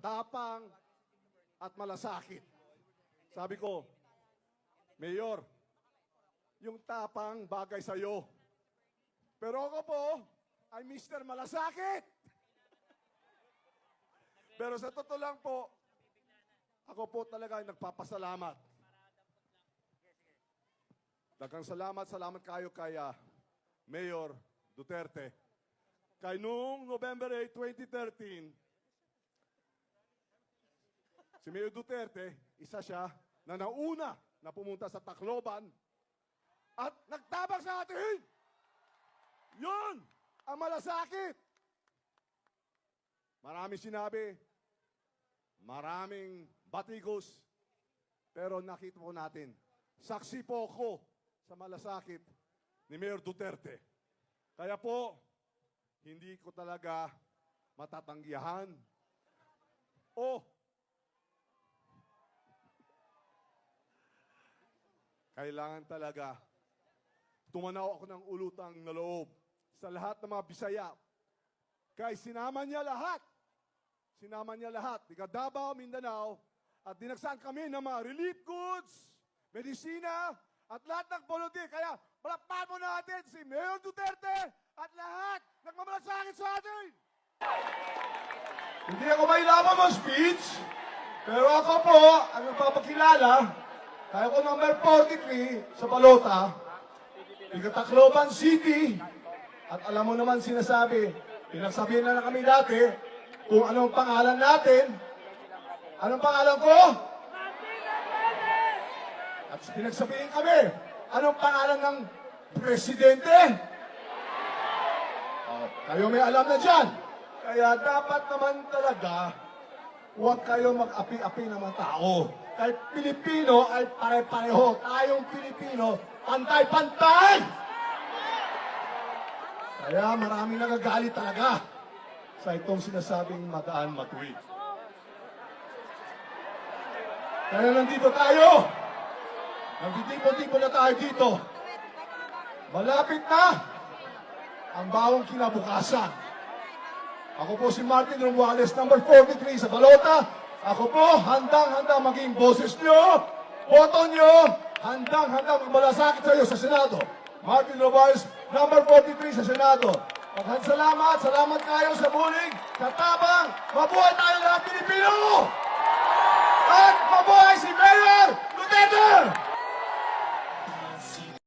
tapang, at malasakit. Sabi ko, Mayor, yung tapang bagay sa'yo. Pero ako po, ay Mr. Malasakit. Pero sa totoo lang po, ako po talaga ay nagpapasalamat. Daghang salamat kayo kay Mayor Duterte. Kay noong November 8, 2013, si Mayor Duterte, isa siya na nauna na pumunta sa Tacloban at nagtabang sa atin. Yun ang malasakit. Maraming sinabi, maraming batikos, pero nakita po natin, saksi po ako sa malasakit ni Mayor Duterte. Kaya po, hindi ko talaga matatanggihan o kailangan talaga tumanaw ako ng ulutang na loob sa lahat ng mga Bisaya. Kaya sinama niya lahat. Sinama niya lahat. Tiga Davao, Mindanao, at dinagsan kami ng mga relief goods, medisina, at lahat ng volunteer. Kaya palakpakan mo natin si Mayor Duterte at lahat nagmamalasakit sa atin. Hindi ako may laban mo speech, pero ako po ang nagpapakilala. Kaya ko number 43 sa Balota, Tacloban City, at alam mo naman sinasabi, pinagsabihin na kami dati kung anong pangalan natin. Anong pangalan ko? At pinagsabihin kami, anong pangalan ng presidente? Kayo may alam na dyan. Kaya dapat naman talaga, huwag kayo mag-api-api ng mga tao. Kahit Pilipino ay pare-pareho. Tayong Pilipino, pantay-pantay! Kaya maraming nagagalit talaga sa itong sinasabing magaan matuwid. Kaya nandito tayo. Nagtitipo-tipo na tayo dito. Malapit na ang bawang kinabukasan. Ako po si Martin Romualdez, number 43 sa Balota. Ako po, handang-handang maging boses nyo, boto nyo, handang-handang magmalasakit sa iyo sa Senado. Martin Romualdez, number 43 sa Senado. Salamat kayo sa bulig, katabang, mabuhay tayo lahat Pilipino! At mabuhay si Mayor Duterte!